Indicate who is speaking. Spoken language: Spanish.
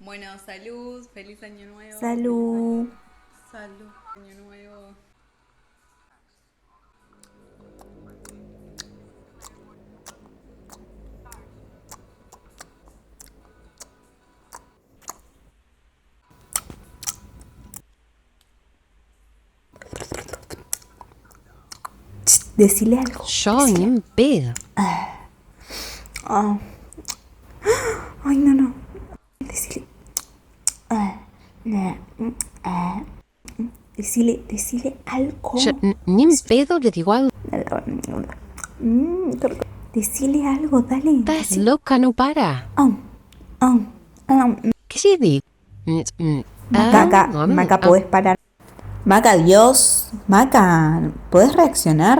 Speaker 1: Bueno, salud, feliz año nuevo.
Speaker 2: Salud.
Speaker 1: Salud, año nuevo.
Speaker 2: Decile algo.
Speaker 3: Yo ni en pedo.
Speaker 2: Ah. Ay, no. Decile. Decile algo.
Speaker 3: Yo ni en pedo le digo algo.
Speaker 2: Qué rico. Decile algo, dale.
Speaker 3: Estás loca, no para.
Speaker 2: Um, um, um.
Speaker 3: ¿Qué se dice?
Speaker 2: Maca, podés parar. Maca, Dios. Maca, ¿podés reaccionar?